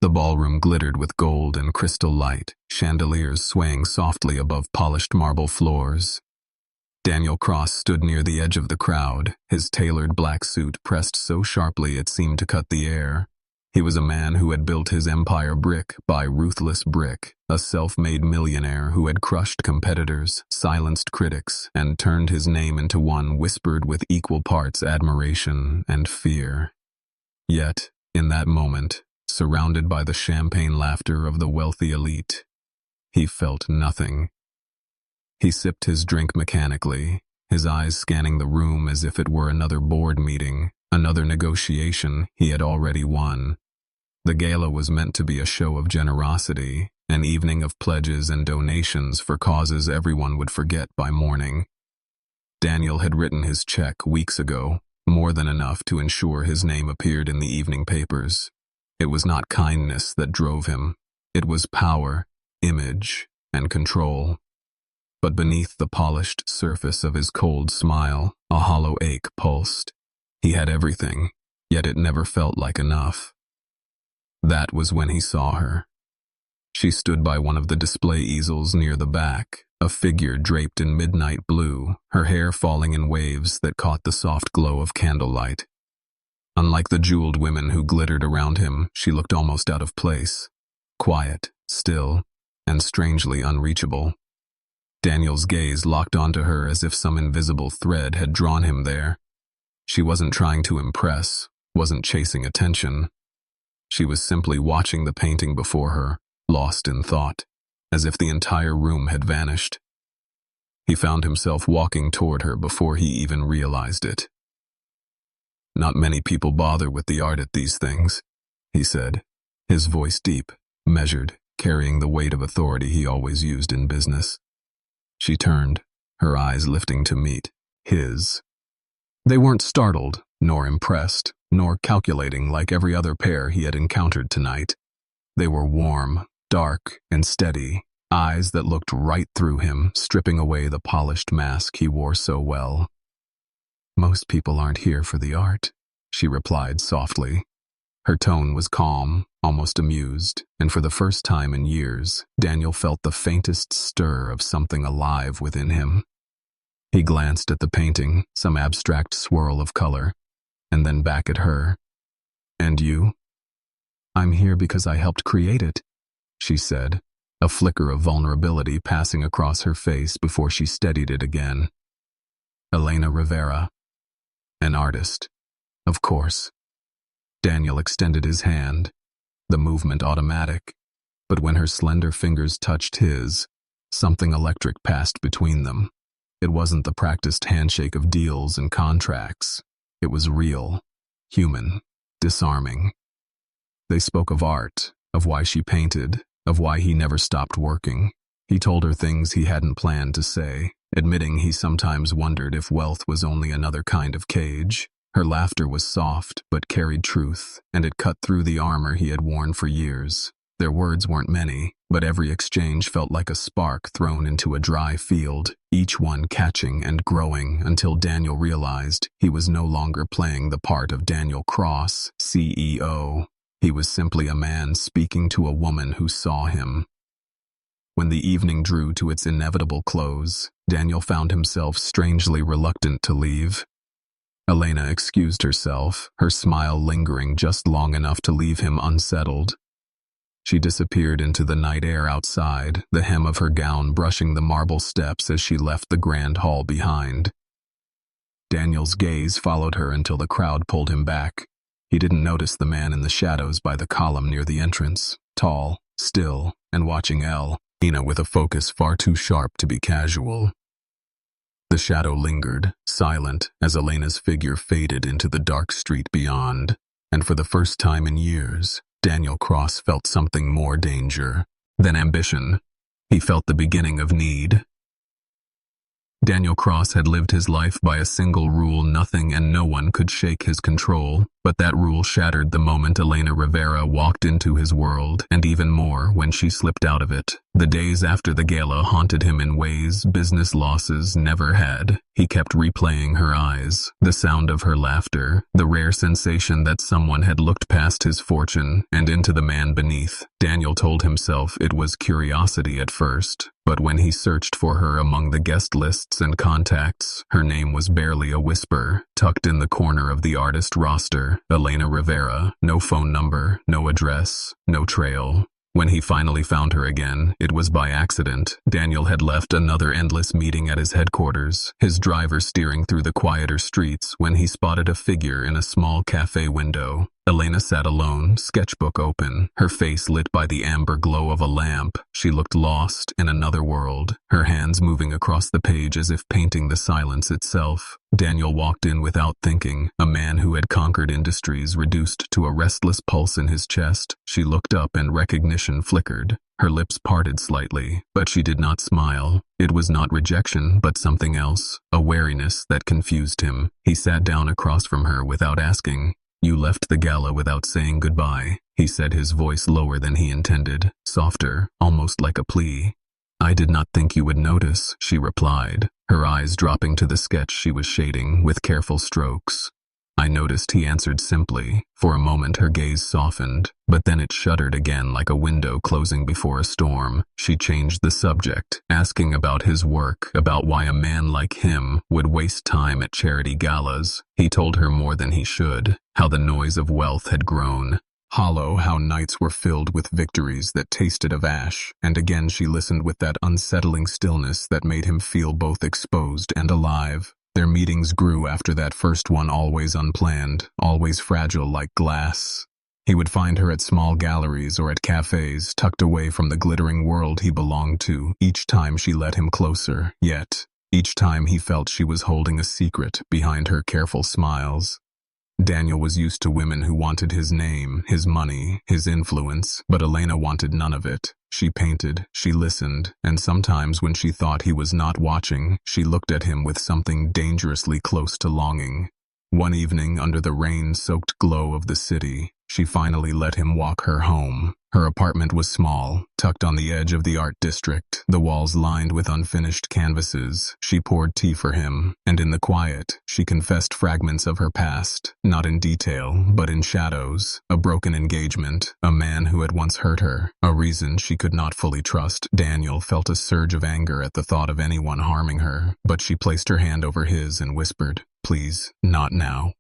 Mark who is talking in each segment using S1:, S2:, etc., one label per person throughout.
S1: The ballroom glittered with gold and crystal light, chandeliers swaying softly above polished marble floors. Daniel Cross stood near the edge of the crowd, his tailored black suit pressed so sharply it seemed to cut the air. He was a man who had built his empire brick by ruthless brick, a self-made millionaire who had crushed competitors, silenced critics, and turned his name into one whispered with equal parts admiration and fear. Yet, in that moment, surrounded by the champagne laughter of the wealthy elite, he felt nothing. He sipped his drink mechanically, his eyes scanning the room as if it were another board meeting, another negotiation he had already won. The gala was meant to be a show of generosity, an evening of pledges and donations for causes everyone would forget by morning. Daniel had written his check weeks ago, more than enough to ensure his name appeared in the evening papers. It was not kindness that drove him. It was power, image, and control. But beneath the polished surface of his cold smile, a hollow ache pulsed. He had everything, yet it never felt like enough. That was when he saw her. She stood by one of the display easels near the back, a figure draped in midnight blue, her hair falling in waves that caught the soft glow of candlelight. Unlike the jeweled women who glittered around him, she looked almost out of place, quiet, still, and strangely unreachable. Daniel's gaze locked onto her as if some invisible thread had drawn him there. She wasn't trying to impress, wasn't chasing attention. She was simply watching the painting before her, lost in thought, as if the entire room had vanished. He found himself walking toward her before he even realized it. "Not many people bother with the art at these things," he said, his voice deep, measured, carrying the weight of authority he always used in business. She turned, her eyes lifting to meet his. They weren't startled, nor impressed, nor calculating like every other pair he had encountered tonight. They were warm, dark, and steady, eyes that looked right through him, stripping away the polished mask he wore so well. "Most people aren't here for the art," she replied softly. Her tone was calm, almost amused, and for the first time in years, Daniel felt the faintest stir of something alive within him. He glanced at the painting, some abstract swirl of color, and then back at her. "And you?" "I'm here because I helped create it," she said, a flicker of vulnerability passing across her face before she steadied it again. "Elena Rivera. An artist. Of course." Daniel extended his hand, the movement automatic, but when her slender fingers touched his, something electric passed between them. It wasn't the practiced handshake of deals and contracts. It was real, human, disarming. They spoke of art, of why she painted, of why he never stopped working. He told her things he hadn't planned to say, admitting he sometimes wondered if wealth was only another kind of cage. Her laughter was soft, but carried truth, and it cut through the armor he had worn for years. Their words weren't many, but every exchange felt like a spark thrown into a dry field, each one catching and growing until Daniel realized he was no longer playing the part of Daniel Cross, CEO. He was simply a man speaking to a woman who saw him. When the evening drew to its inevitable close, Daniel found himself strangely reluctant to leave. Elena excused herself, her smile lingering just long enough to leave him unsettled. She disappeared into the night air outside, the hem of her gown brushing the marble steps as she left the grand hall behind. Daniel's gaze followed her until the crowd pulled him back. He didn't notice the man in the shadows by the column near the entrance, tall, still, and watching Elena with a focus far too sharp to be casual. The shadow lingered, silent, as Elena's figure faded into the dark street beyond, and for the first time in years, Daniel Cross felt something more danger than ambition. He felt the beginning of need. Daniel Cross had lived his life by a single rule: nothing and no one could shake his control. But that rule shattered the moment Elena Rivera walked into his world, and even more when she slipped out of it. The days after the gala haunted him in ways business losses never had. He kept replaying her eyes, the sound of her laughter, the rare sensation that someone had looked past his fortune and into the man beneath. Daniel told himself it was curiosity at first, but when he searched for her among the guest lists and contacts, her name was barely a whisper, tucked in the corner of the artist roster. Elena Rivera, no phone number, no address, no trail. When he finally found her again, it was by accident. Daniel had left another endless meeting at his headquarters, his driver steering through the quieter streets when he spotted a figure in a small cafe window. Elena sat alone, sketchbook open, her face lit by the amber glow of a lamp. She looked lost in another world, her hands moving across the page as if painting the silence itself. Daniel walked in without thinking, a man who had conquered industries reduced to a restless pulse in his chest. She looked up and recognition flickered. Her lips parted slightly, but she did not smile. It was not rejection, but something else, a wariness that confused him. He sat down across from her without asking. "You left the gala without saying goodbye," he said, his voice lower than he intended, softer, almost like a plea. "I did not think you would notice," she replied, her eyes dropping to the sketch she was shading with careful strokes. "I noticed," he answered simply. For a moment her gaze softened, but then it shuddered again like a window closing before a storm. She changed the subject, asking about his work, about why a man like him would waste time at charity galas. He told her more than he should, how the noise of wealth had grown hollow, how nights were filled with victories that tasted of ash, and again she listened with that unsettling stillness that made him feel both exposed and alive. Their meetings grew after that first one, always unplanned, always fragile like glass. He would find her at small galleries or at cafes, tucked away from the glittering world he belonged to. Each time she led him closer, yet each time he felt she was holding a secret behind her careful smiles. Daniel was used to women who wanted his name, his money, his influence, but Elena wanted none of it. She painted, she listened, and sometimes when she thought he was not watching, she looked at him with something dangerously close to longing. One evening, under the rain-soaked glow of the city, she finally let him walk her home. Her apartment was small, tucked on the edge of the art district, the walls lined with unfinished canvases. She poured tea for him, and in the quiet, she confessed fragments of her past, not in detail, but in shadows. A broken engagement, a man who had once hurt her, a reason she could not fully trust. Daniel felt a surge of anger at the thought of anyone harming her, but she placed her hand over his and whispered, "Please, not now."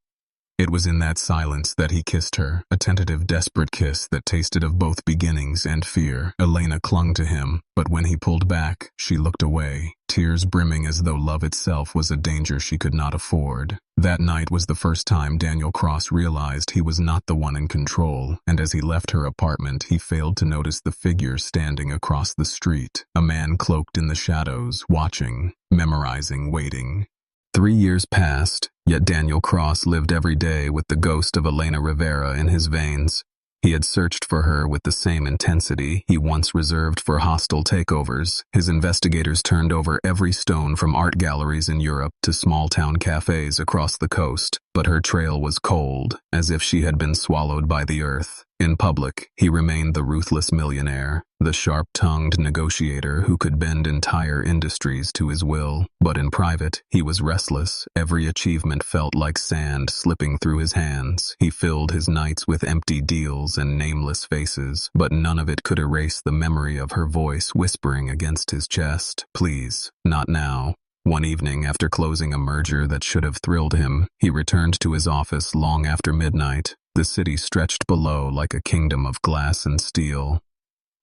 S1: It was in that silence that he kissed her, a tentative, desperate kiss that tasted of both beginnings and fear. Elena clung to him, but when he pulled back, she looked away, tears brimming as though love itself was a danger she could not afford. That night was the first time Daniel Cross realized he was not the one in control, and as he left her apartment, he failed to notice the figure standing across the street, a man cloaked in the shadows, watching, memorizing, waiting. 3 years passed, yet Daniel Cross lived every day with the ghost of Elena Rivera in his veins. He had searched for her with the same intensity he once reserved for hostile takeovers. His investigators turned over every stone from art galleries in Europe to small-town cafes across the coast, but her trail was cold, as if she had been swallowed by the earth. In public, he remained the ruthless millionaire, the sharp-tongued negotiator who could bend entire industries to his will. But in private, he was restless. Every achievement felt like sand slipping through his hands. He filled his nights with empty deals and nameless faces, but none of it could erase the memory of her voice whispering against his chest, "Please, not now." One evening, after closing a merger that should have thrilled him, he returned to his office long after midnight. The city stretched below like a kingdom of glass and steel.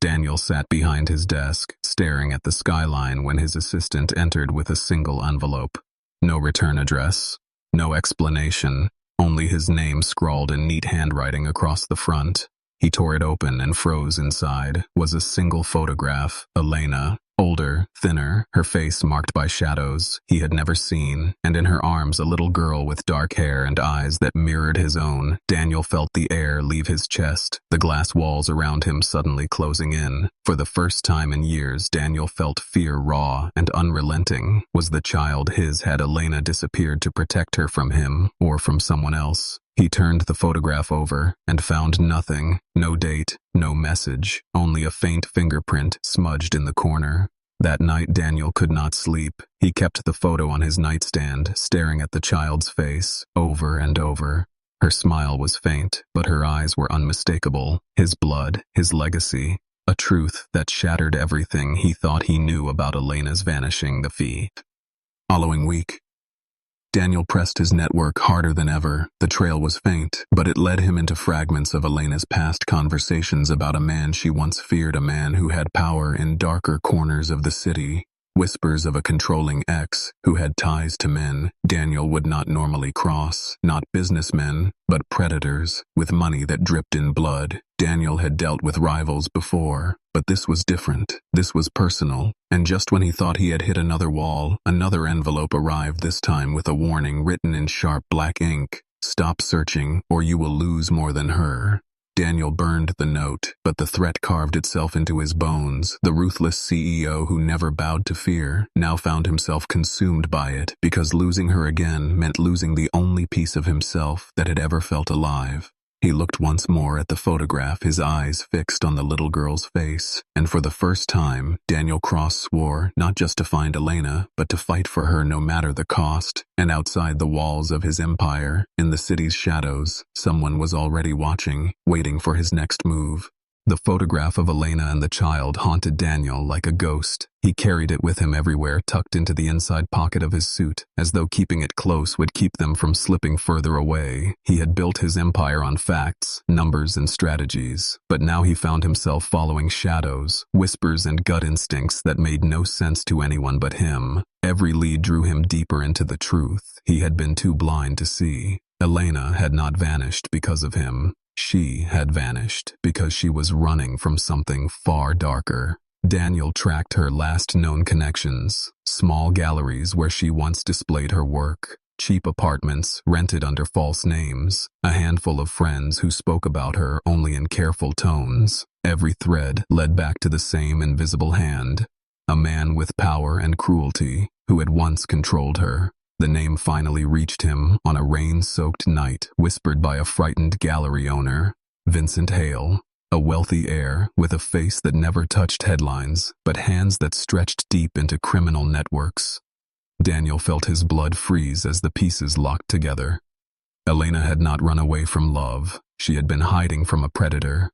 S1: Daniel sat behind his desk, staring at the skyline when his assistant entered with a single envelope. No return address, no explanation, only his name scrawled in neat handwriting across the front. He tore it open and froze inside. Was a single photograph, Elena, Older, thinner, her face marked by shadows he had never seen, and in her arms a little girl with dark hair and eyes that mirrored his own. Daniel felt the air leave his chest, the glass walls around him suddenly closing in. For the first time in years, Daniel felt fear raw and unrelenting. Was the child his? Had Elena disappeared to protect her from him, or from someone else? He turned the photograph over and found nothing. No date, no message, only a faint fingerprint smudged in the corner. That night Daniel could not sleep. He kept the photo on his nightstand, staring at the child's face over and over. Her smile was faint, but her eyes were unmistakable. His blood, his legacy, a truth that shattered everything he thought he knew about Elena's vanishing. The following week, Daniel pressed his network harder than ever. The trail was faint, but it led him into fragments of Elena's past conversations about a man she once feared, a man who had power in darker corners of the city. Whispers of a controlling ex who had ties to men Daniel would not normally cross, not businessmen, but predators with money that dripped in blood. Daniel had dealt with rivals before, but this was different. This was personal, and just when he thought he had hit another wall, another envelope arrived, this time with a warning written in sharp black ink. "Stop searching, or you will lose more than her." Daniel burned the note, but the threat carved itself into his bones. The ruthless CEO who never bowed to fear now found himself consumed by it, because losing her again meant losing the only piece of himself that had ever felt alive. He looked once more at the photograph, his eyes fixed on the little girl's face, and for the first time, Daniel Cross swore not just to find Elena, but to fight for her no matter the cost. And outside the walls of his empire, in the city's shadows, someone was already watching, waiting for his next move. The photograph of Elena and the child haunted Daniel like a ghost. He carried it with him everywhere, tucked into the inside pocket of his suit, as though keeping it close would keep them from slipping further away. He had built his empire on facts, numbers, and strategies, but now he found himself following shadows, whispers, and gut instincts that made no sense to anyone but him. Every lead drew him deeper into the truth he had been too blind to see. Elena had not vanished because of him. She had vanished because she was running from something far darker. Daniel tracked her last known connections, small galleries where she once displayed her work, cheap apartments rented under false names, a handful of friends who spoke about her only in careful tones. Every thread led back to the same invisible hand, a man with power and cruelty who had once controlled her. The name finally reached him on a rain-soaked night, whispered by a frightened gallery owner. Vincent Hale, a wealthy heir with a face that never touched headlines, but hands that stretched deep into criminal networks. Daniel felt his blood freeze as the pieces locked together. Elena had not run away from love. She had been hiding from a predator.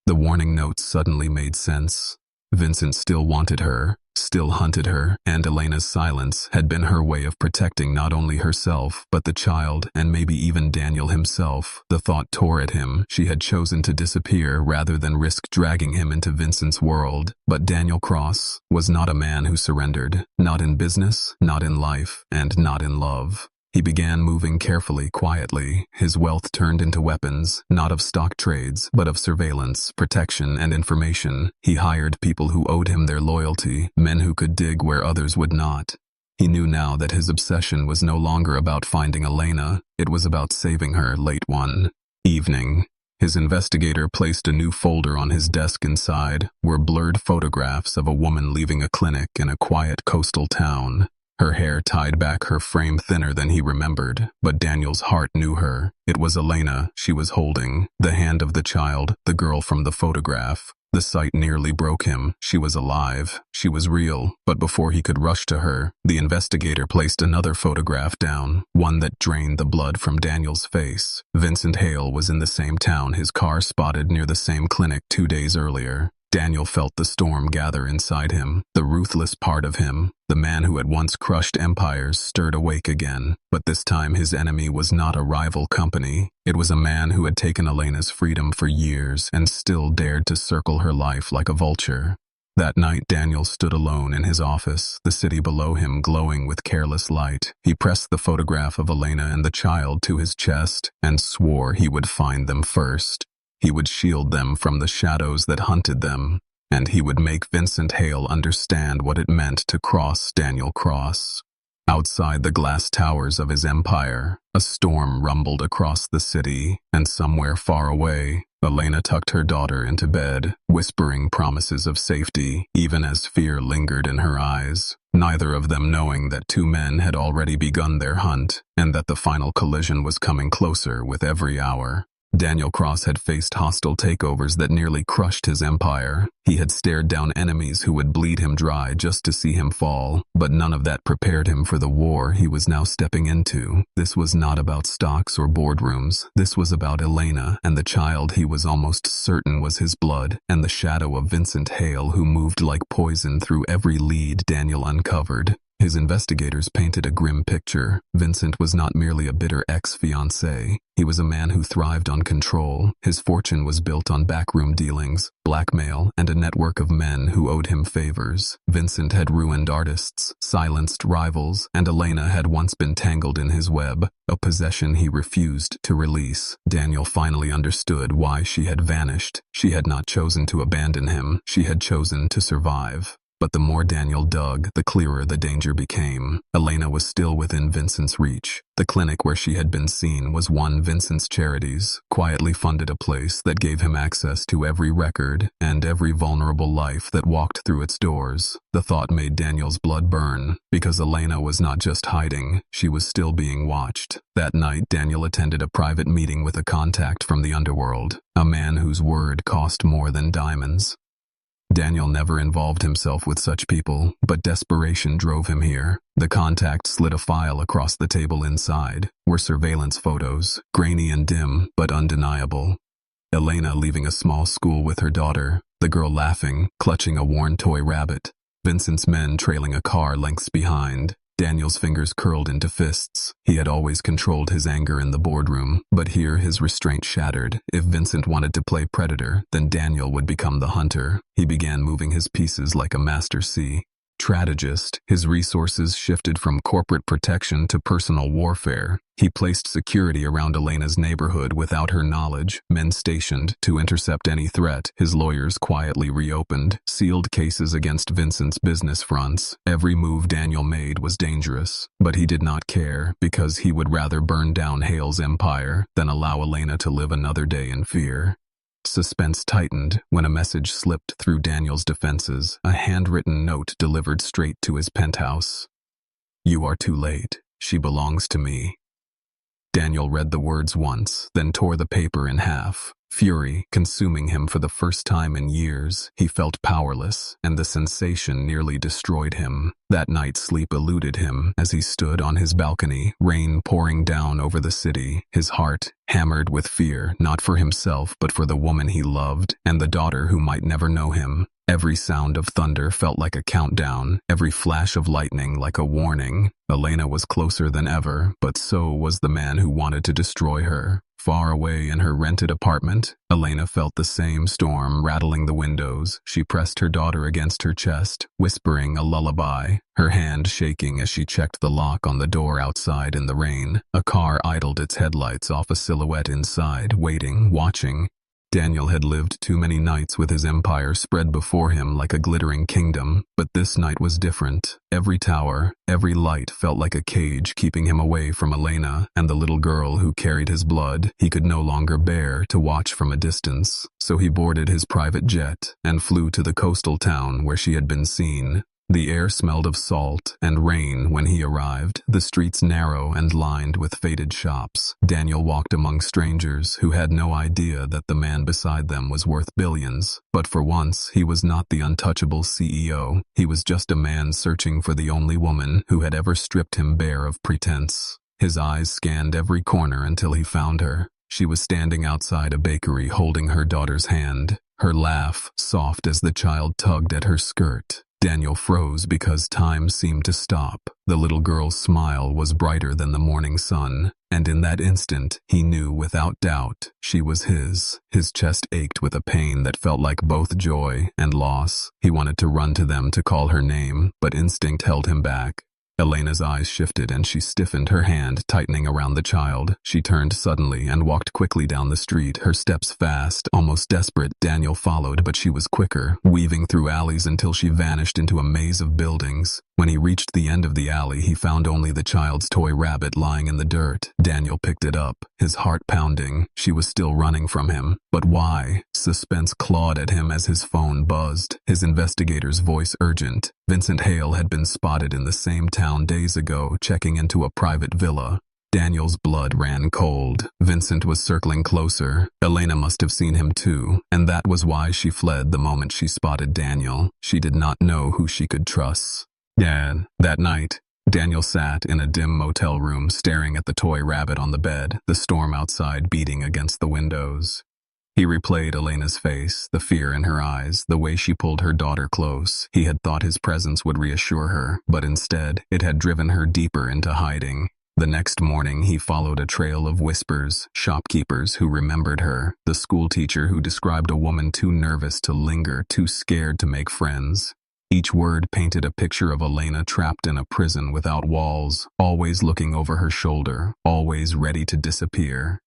S1: The warning notes suddenly made sense. Vincent still wanted her, still hunted her, and Elena's silence had been her way of protecting not only herself, but the child, and maybe even Daniel himself. The thought tore at him. She had chosen to disappear rather than risk dragging him into Vincent's world. But Daniel Cross was not a man who surrendered, not in business, not in life, and not in love. He began moving carefully, quietly. His wealth turned into weapons, not of stock trades, but of surveillance, protection, and information. He hired people who owed him their loyalty, men who could dig where others would not. He knew now that his obsession was no longer about finding Elena, it was about saving her. Late one evening, his investigator placed a new folder on his desk. Inside were blurred photographs of a woman leaving a clinic in a quiet coastal town. Her hair tied back, her frame thinner than he remembered, but Daniel's heart knew her. It was Elena she was holding, the hand of the child, the girl from the photograph. The sight nearly broke him. She was alive. She was real. But before he could rush to her, the investigator placed another photograph down, one that drained the blood from Daniel's face. Vincent Hale was in the same town, his car spotted near the same clinic 2 days earlier. Daniel felt the storm gather inside him. The ruthless part of him, the man who had once crushed empires, stirred awake again. But this time his enemy was not a rival company. It was a man who had taken Elena's freedom for years and still dared to circle her life like a vulture. That night Daniel stood alone in his office, the city below him glowing with careless light. He pressed the photograph of Elena and the child to his chest and swore he would find them first. He would shield them from the shadows that hunted them. and he would make Vincent Hale understand what it meant to cross Daniel Cross. Outside the glass towers of his empire, a storm rumbled across the city, and somewhere far away, Elena tucked her daughter into bed, whispering promises of safety, even as fear lingered in her eyes, neither of them knowing that two men had already begun their hunt, and that the final collision was coming closer with every hour. Daniel Cross had faced hostile takeovers that nearly crushed his empire. He had stared down enemies who would bleed him dry just to see him fall, but none of that prepared him for the war he was now stepping into. This was not about stocks or boardrooms. This was about Elena and the child he was almost certain was his blood, and the shadow of Vincent Hale who moved like poison through every lead Daniel uncovered. His investigators painted a grim picture. Vincent was not merely a bitter ex-fiancé. He was a man who thrived on control. His fortune was built on backroom dealings, blackmail, and a network of men who owed him favors. Vincent had ruined artists, silenced rivals, and Elena had once been tangled in his web, a possession he refused to release. Daniel finally understood why she had vanished. She had not chosen to abandon him. She had chosen to survive. But the more Daniel dug, the clearer the danger became. Elena was still within Vincent's reach. The clinic where she had been seen was one Vincent's charities, quietly funded a place that gave him access to every record and every vulnerable life that walked through its doors. The thought made Daniel's blood burn, because Elena was not just hiding, she was still being watched. That night, Daniel attended a private meeting with a contact from the underworld, a man whose word cost more than diamonds. Daniel never involved himself with such people, but desperation drove him here. The contact slid a file across the table. Inside were surveillance photos, grainy and dim, but undeniable. Elena leaving a small school with her daughter, the girl laughing, clutching a worn toy rabbit. Vincent's men trailing a car lengths behind. Daniel's fingers curled into fists. He had always controlled his anger in the boardroom, but here his restraint shattered. If Vincent wanted to play predator, then Daniel would become the hunter. He began moving his pieces like a master strategist. His resources shifted from corporate protection to personal warfare. He placed security around Elena's neighborhood without her knowledge, men stationed to intercept any threat. His lawyers quietly reopened, sealed cases against Vincent's business fronts. Every move Daniel made was dangerous, but he did not care, because he would rather burn down Hale's empire than allow Elena to live another day in fear. Suspense tightened when a message slipped through Daniel's defenses, a handwritten note delivered straight to his penthouse. "You are too late. She belongs to me." Daniel read the words once, then tore the paper in half. Fury consuming him for the first time in years, he felt powerless, and the sensation nearly destroyed him. That night sleep eluded him as he stood on his balcony, rain pouring down over the city, his heart hammered with fear, not for himself but for the woman he loved, and the daughter who might never know him. Every sound of thunder felt like a countdown, every flash of lightning like a warning. Elena was closer than ever, but so was the man who wanted to destroy her. Far away in her rented apartment, Elena felt the same storm rattling the windows. She pressed her daughter against her chest, whispering a lullaby, her hand shaking as she checked the lock on the door outside in the rain. A car idled its headlights off a silhouette inside, waiting, watching. Daniel had lived too many nights with his empire spread before him like a glittering kingdom, but this night was different. Every tower, every light felt like a cage keeping him away from Elena and the little girl who carried his blood. He could no longer bear to watch from a distance, so he boarded his private jet and flew to the coastal town where she had been seen. The air smelled of salt and rain when he arrived, the streets narrow and lined with faded shops. Daniel walked among strangers who had no idea that the man beside them was worth billions. But for once, he was not the untouchable CEO. He was just a man searching for the only woman who had ever stripped him bare of pretense. His eyes scanned every corner until he found her. She was standing outside a bakery holding her daughter's hand, her laugh soft as the child tugged at her skirt. Daniel froze because time seemed to stop. The little girl's smile was brighter than the morning sun, and in that instant, he knew without doubt she was his. His chest ached with a pain that felt like both joy and loss. He wanted to run to them to call her name, but instinct held him back. Elena's eyes shifted and she stiffened, her hand tightening around the child. She turned suddenly and walked quickly down the street, her steps fast, almost desperate. Daniel followed, but she was quicker, weaving through alleys until she vanished into a maze of buildings. When he reached the end of the alley, he found only the child's toy rabbit lying in the dirt. Daniel picked it up, his heart pounding. She was still running from him. But why? Suspense clawed at him as his phone buzzed, his investigator's voice urgent. Vincent Hale had been spotted in the same town days ago, checking into a private villa. Daniel's blood ran cold. Vincent was circling closer. Elena must have seen him too, and that was why she fled the moment she spotted Daniel. She did not know who she could trust. That night, Daniel sat in a dim motel room staring at the toy rabbit on the bed, the storm outside beating against the windows. He replayed Elena's face, the fear in her eyes, the way she pulled her daughter close. He had thought his presence would reassure her, but instead, it had driven her deeper into hiding. The next morning, he followed a trail of whispers, shopkeepers who remembered her, the schoolteacher who described a woman too nervous to linger, too scared to make friends. Each word painted a picture of Elena trapped in a prison without walls, always looking over her shoulder, always ready to disappear.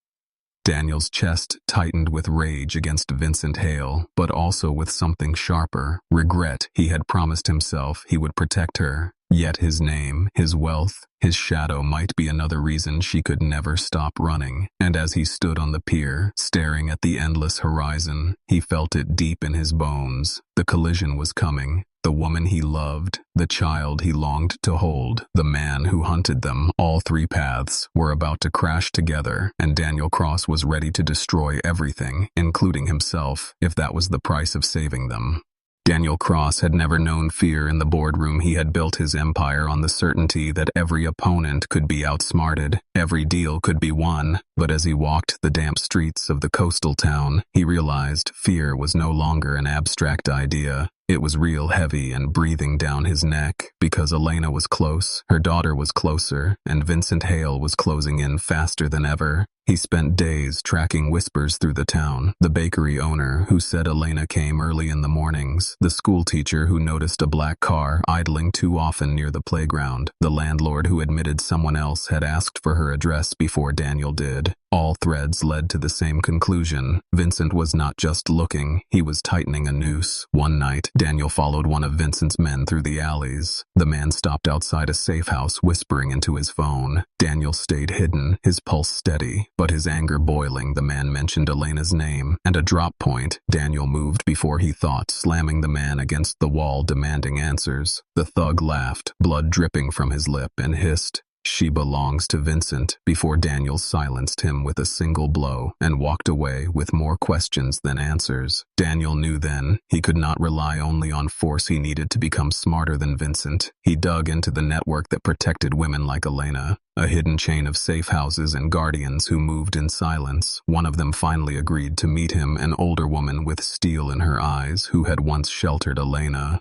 S1: Daniel's chest tightened with rage against Vincent Hale, but also with something sharper, regret. He had promised himself he would protect her, yet his name, his wealth, his shadow might be another reason she could never stop running. And as he stood on the pier, staring at the endless horizon, he felt it deep in his bones. The collision was coming. The woman he loved, the child he longed to hold, the man who hunted them, all three paths were about to crash together, and Daniel Cross was ready to destroy everything, including himself, if that was the price of saving them. Daniel Cross had never known fear in the boardroom. He had built his empire on the certainty that every opponent could be outsmarted, every deal could be won. But as he walked the damp streets of the coastal town, he realized fear was no longer an abstract idea. It was real, heavy and breathing down his neck, because Elena was close, her daughter was closer, and Vincent Hale was closing in faster than ever. He spent days tracking whispers through the town, the bakery owner who said Elena came early in the mornings, the schoolteacher who noticed a black car idling too often near the playground, the landlord who admitted someone else had asked for her address before Daniel did. All threads led to the same conclusion. Vincent was not just looking, he was tightening a noose. One night, Daniel followed one of Vincent's men through the alleys. The man stopped outside a safe house, whispering into his phone. Daniel stayed hidden, his pulse steady, but his anger boiling. The man mentioned Elena's name, and a drop point. Daniel moved before he thought, slamming the man against the wall, demanding answers. The thug laughed, blood dripping from his lip, and hissed, "She belongs to Vincent," before Daniel silenced him with a single blow and walked away with more questions than answers. Daniel knew then he could not rely only on force. He needed to become smarter than Vincent. He dug into the network that protected women like Elena, a hidden chain of safe houses and guardians who moved in silence. One of them finally agreed to meet him, an older woman with steel in her eyes who had once sheltered Elena.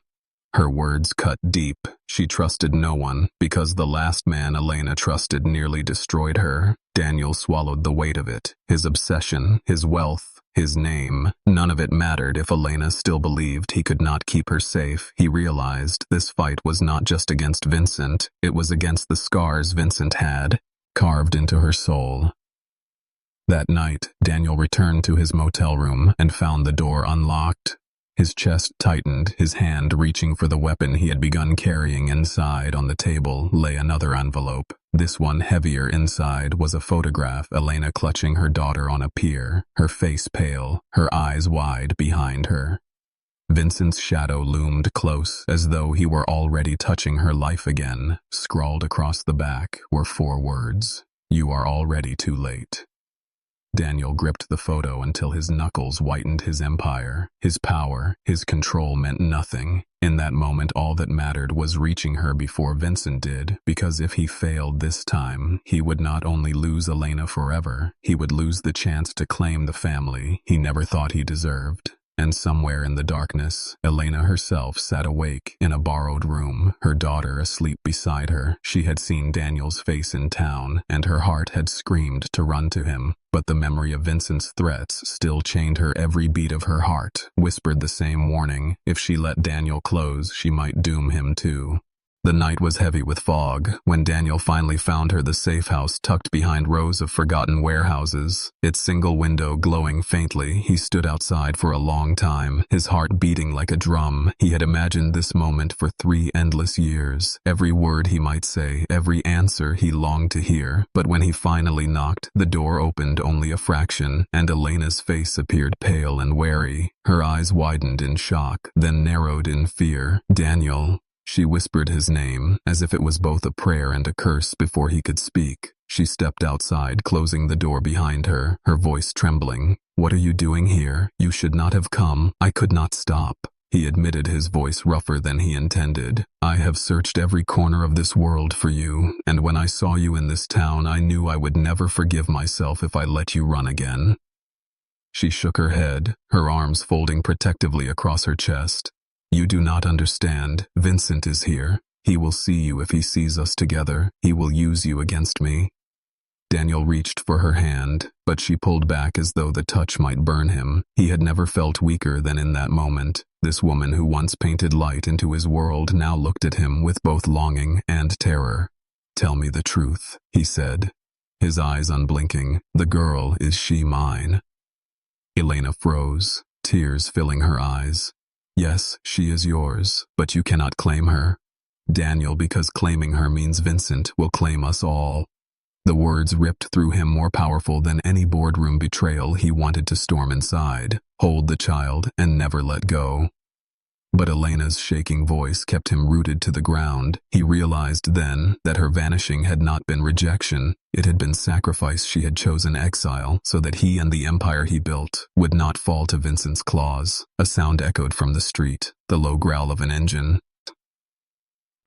S1: Her words cut deep. She trusted no one, because the last man Elena trusted nearly destroyed her. Daniel swallowed the weight of it. His obsession, his wealth, his name. None of it mattered if Elena still believed he could not keep her safe. He realized this fight was not just against Vincent, it was against the scars Vincent had carved into her soul. That night, Daniel returned to his motel room and found the door unlocked. His chest tightened, his hand reaching for the weapon he had begun carrying. Inside, on the table, lay another envelope. This one, heavier inside, was a photograph, Elena clutching her daughter on a pier, her face pale, her eyes wide behind her. Vincent's shadow loomed close, as though he were already touching her life again. Scrawled across the back were 4 words, "You are already too late." Daniel gripped the photo until his knuckles whitened. His empire, his power, his control meant nothing. In that moment, all that mattered was reaching her before Vincent did, because if he failed this time, he would not only lose Elena forever, he would lose the chance to claim the family he never thought he deserved. And somewhere in the darkness, Elena herself sat awake in a borrowed room, her daughter asleep beside her. She had seen Daniel's face in town, and her heart had screamed to run to him. But the memory of Vincent's threats still chained her. Every beat of her heart whispered the same warning. If she let Daniel close, she might doom him too. The night was heavy with fog. When Daniel finally found her, the safe house tucked behind rows of forgotten warehouses, its single window glowing faintly, he stood outside for a long time, his heart beating like a drum. He had imagined this moment for 3 endless years. Every word he might say, every answer he longed to hear. But when he finally knocked, the door opened only a fraction, and Elena's face appeared pale and wary. Her eyes widened in shock, then narrowed in fear. "Daniel." She whispered his name, as if it was both a prayer and a curse before he could speak. She stepped outside, closing the door behind her, her voice trembling. "What are you doing here? You should not have come. I could not stop." He admitted, his voice rougher than he intended. "I have searched every corner of this world for you, and when I saw you in this town, I knew I would never forgive myself if I let you run again." She shook her head, her arms folding protectively across her chest. "You do not understand. Vincent is here. He will see you if he sees us together. He will use you against me." Daniel reached for her hand, but she pulled back as though the touch might burn him. He had never felt weaker than in that moment. This woman who once painted light into his world now looked at him with both longing and terror. "Tell me the truth," he said, his eyes unblinking. "The girl, is she mine?" Elena froze, tears filling her eyes. "Yes, she is yours, but you cannot claim her, Daniel, because claiming her means Vincent will claim us all." The words ripped through him, more powerful than any boardroom betrayal. He wanted to storm inside, hold the child, and never let go. But Elena's shaking voice kept him rooted to the ground. He realized then that her vanishing had not been rejection. It had been sacrifice. She had chosen exile so that he and the empire he built would not fall to Vincent's claws. A sound echoed from the street, the low growl of an engine.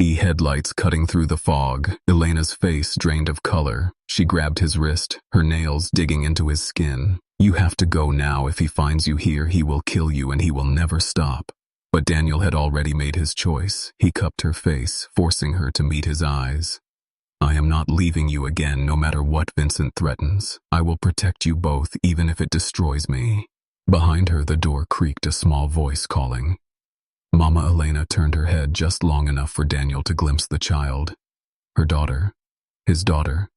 S1: Headlights cutting through the fog. Elena's face drained of color. She grabbed his wrist, her nails digging into his skin. "You have to go now. If he finds you here, he will kill you, and he will never stop." But Daniel had already made his choice. He cupped her face, forcing her to meet his eyes. "I am not leaving you again, no matter what Vincent threatens. I will protect you both, even if it destroys me." Behind her, the door creaked, a small voice calling. Mama Elena turned her head just long enough for Daniel to glimpse the child. Her daughter. His daughter.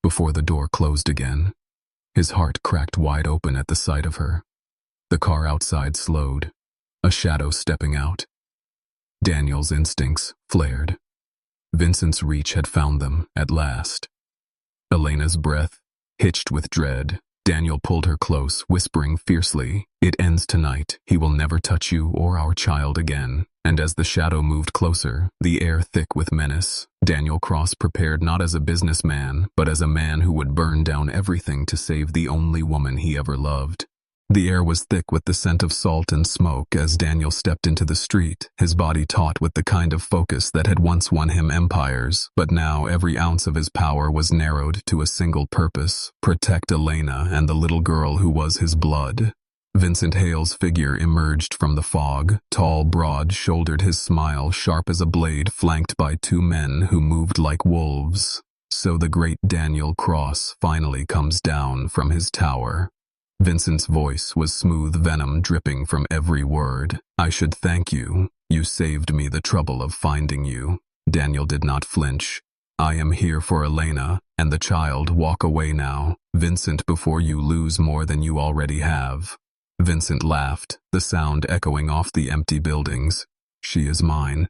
S1: Before the door closed again, his heart cracked wide open at the sight of her. The car outside slowed, a shadow stepping out. Daniel's instincts flared. Vincent's reach had found them, at last. Elena's breath hitched with dread. Daniel pulled her close, whispering fiercely, "It ends tonight. He will never touch you or our child again." And as the shadow moved closer, the air thick with menace, Daniel Cross prepared not as a businessman, but as a man who would burn down everything to save the only woman he ever loved. The air was thick with the scent of salt and smoke as Daniel stepped into the street, his body taut with the kind of focus that had once won him empires, but now every ounce of his power was narrowed to a single purpose: protect Elena and the little girl who was his blood. Vincent Hale's figure emerged from the fog, tall, broad-shouldered, his smile sharp as a blade, flanked by 2 men who moved like wolves. So the great Daniel Cross finally comes down from his tower. Vincent's voice was smooth venom dripping from every word. "I should thank you. You saved me the trouble of finding you." Daniel did not flinch. "I am here for Elena and the child. Walk away now, Vincent, before you lose more than you already have." Vincent laughed, the sound echoing off the empty buildings. "She is mine.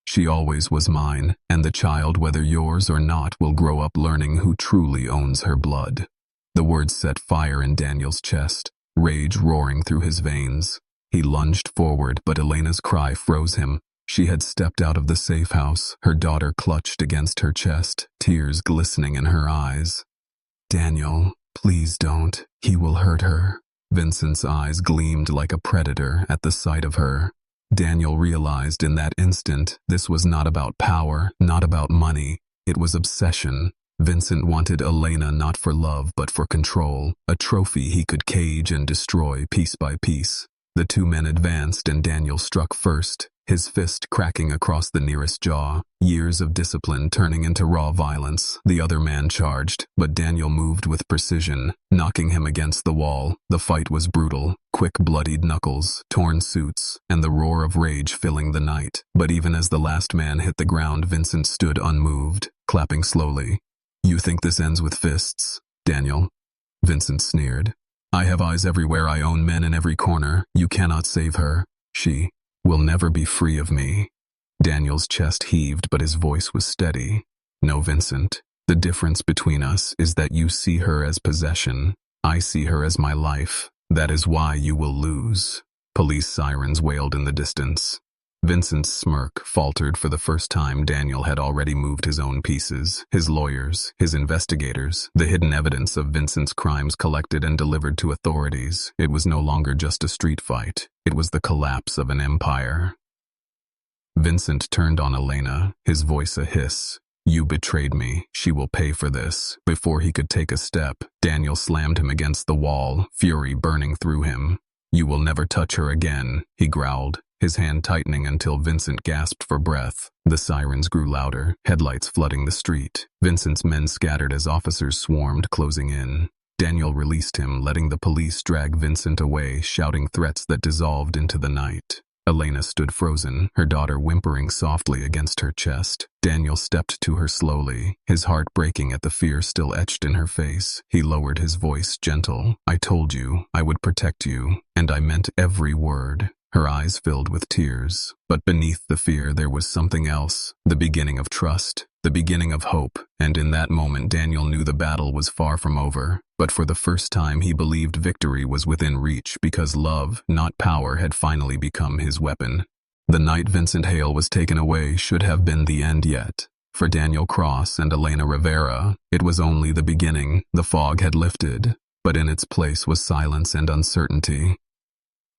S1: She always was mine, and the child, whether yours or not, will grow up learning who truly owns her blood." The words set fire in Daniel's chest, rage roaring through his veins. He lunged forward, but Elena's cry froze him. She had stepped out of the safe house, her daughter clutched against her chest, tears glistening in her eyes. "Daniel, please don't. He will hurt her." Vincent's eyes gleamed like a predator at the sight of her. Daniel realized in that instant this was not about power, not about money. It was obsession. Vincent wanted Elena not for love but for control, a trophy he could cage and destroy piece by piece. The 2 men advanced and Daniel struck first. his fist cracking across the nearest jaw, years of discipline turning into raw violence. The other man charged, but Daniel moved with precision, knocking him against the wall. The fight was brutal, quick bloodied knuckles, torn suits, and the roar of rage filling the night. But even as the last man hit the ground, Vincent stood unmoved, clapping slowly. "You think this ends with fists, Daniel?" Vincent sneered. "I have eyes everywhere. I own men in every corner. You cannot save her. She will never be free of me." Daniel's chest heaved, but his voice was steady. "No, Vincent. The difference between us is that you see her as possession. I see her as my life. That is why you will lose." Police sirens wailed in the distance. Vincent's smirk faltered for the first time. Daniel had already moved his own pieces, his lawyers, his investigators, the hidden evidence of Vincent's crimes collected and delivered to authorities. It was no longer just a street fight. It was the collapse of an empire. Vincent turned on Elena, his voice a hiss. "You betrayed me. She will pay for this." Before he could take a step, Daniel slammed him against the wall, fury burning through him. "You will never touch her again," he growled, his hand tightening until Vincent gasped for breath. The sirens grew louder, headlights flooding the street. Vincent's men scattered as officers swarmed, closing in. Daniel released him, letting the police drag Vincent away, shouting threats that dissolved into the night. Elena stood frozen, her daughter whimpering softly against her chest. Daniel stepped to her slowly, his heart breaking at the fear still etched in her face. He lowered his voice, gentle. "I told you I would protect you, and I meant every word." Her eyes filled with tears, but beneath the fear there was something else, the beginning of trust, the beginning of hope, and in that moment Daniel knew the battle was far from over. But for the first time he believed victory was within reach because love, not power, had finally become his weapon. The night Vincent Hale was taken away should have been the end yet. For Daniel Cross and Elena Rivera, it was only the beginning. The fog had lifted, but in its place was silence and uncertainty.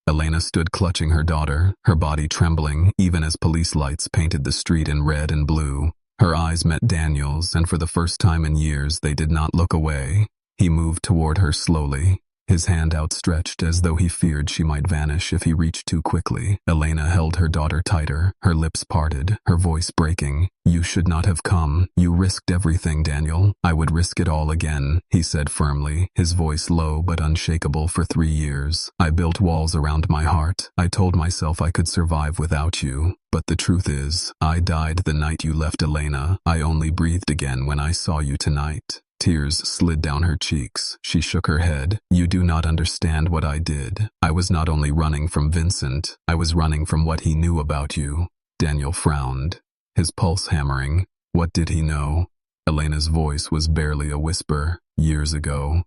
S1: Elena stood clutching her daughter, her body trembling, even as police lights painted the street in red and blue. Her eyes met Daniel's, and for the first time in years they did not look away. He moved toward her slowly, his hand outstretched as though he feared she might vanish if he reached too quickly. Elena held her daughter tighter, her lips parted, her voice breaking. "You should not have come. You risked everything, Daniel." "I would risk it all again," he said firmly, his voice low but unshakable. "For 3 years, I built walls around my heart. I told myself I could survive without you. But the truth is, I died the night you left, Elena. I only breathed again when I saw you tonight." Tears slid down her cheeks. She shook her head. "You do not understand what I did. I was not only running from Vincent, I was running from what he knew about you." Daniel frowned, his pulse hammering. What did he know? Elena's voice was barely a whisper. "Years ago,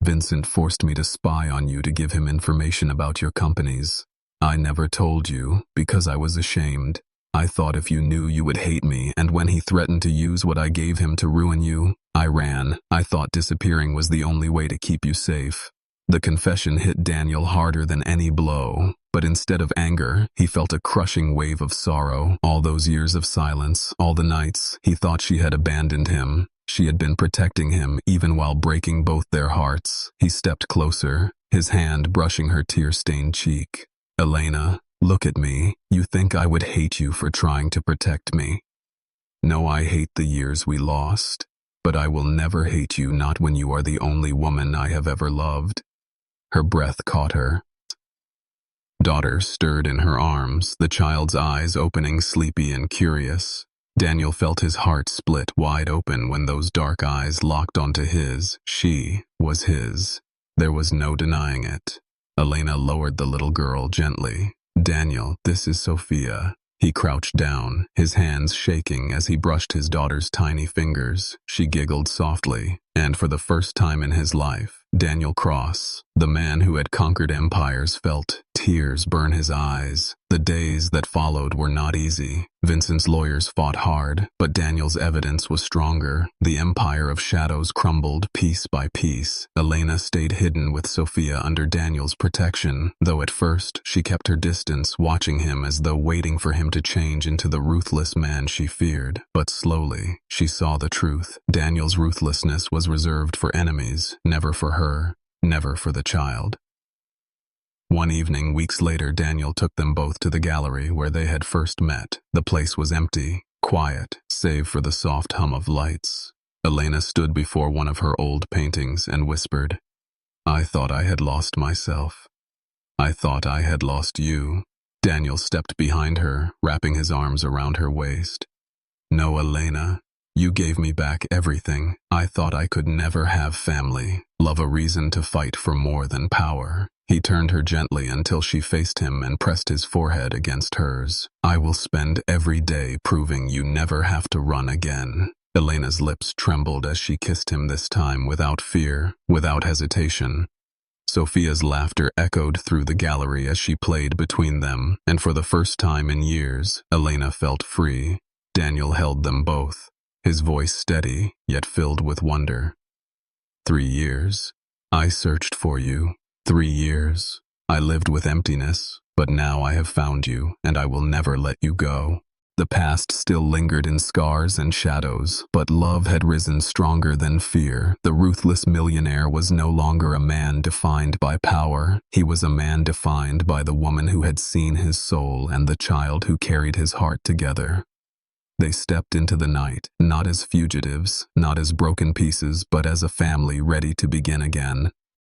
S1: Vincent forced me to spy on you to give him information about your companies. I never told you, because I was ashamed. I thought if you knew you would hate me, and when he threatened to use what I gave him to ruin you, I ran. I thought disappearing was the only way to keep you safe." The confession hit Daniel harder than any blow, but instead of anger, he felt a crushing wave of sorrow. All those years of silence, all the nights he thought she had abandoned him. She had been protecting him, even while breaking both their hearts. He stepped closer, his hand brushing her tear-stained cheek. "Elena, look at me. You think I would hate you for trying to protect me? No, I hate the years we lost. But I will never hate you, not when you are the only woman I have ever loved." Her breath caught her. Daughter stirred in her arms, the child's eyes opening, sleepy and curious. Daniel felt his heart split wide open when those dark eyes locked onto his. She was his. There was no denying it. Elena lowered the little girl gently. "Daniel, this is Sophia." He crouched down, his hands shaking as he brushed his daughter's tiny fingers. She giggled softly, and for the first time in his life, Daniel Cross, the man who had conquered empires, felt tears burn his eyes. The days that followed were not easy. Vincent's lawyers fought hard, but Daniel's evidence was stronger. The empire of shadows crumbled piece by piece. Elena stayed hidden with Sophia under Daniel's protection, though at first she kept her distance, watching him as though waiting for him to change into the ruthless man she feared. But slowly, she saw the truth. Daniel's ruthlessness was reserved for enemies, never for her, never for the child. One evening, weeks later, Daniel took them both to the gallery where they had first met. The place was empty, quiet, save for the soft hum of lights. Elena stood before one of her old paintings and whispered, "I thought I had lost myself. I thought I had lost you." Daniel stepped behind her, wrapping his arms around her waist. "No, Elena, you gave me back everything. I thought I could never have family, love, a reason to fight for more than power." He turned her gently until she faced him and pressed his forehead against hers. "I will spend every day proving you never have to run again." Elena's lips trembled as she kissed him, this time without fear, without hesitation. Sophia's laughter echoed through the gallery as she played between them, and for the first time in years, Elena felt free. Daniel held them both, his voice steady, yet filled with wonder. 3 years. I searched for you. 3 years. I lived with emptiness, but now I have found you, and I will never let you go. The past still lingered in scars and shadows, but love had risen stronger than fear. The ruthless millionaire was no longer a man defined by power. He was a man defined by the woman who had seen his soul and the child who carried his heart together. They stepped into the night, not as fugitives, not as broken pieces, but as a family ready to begin again.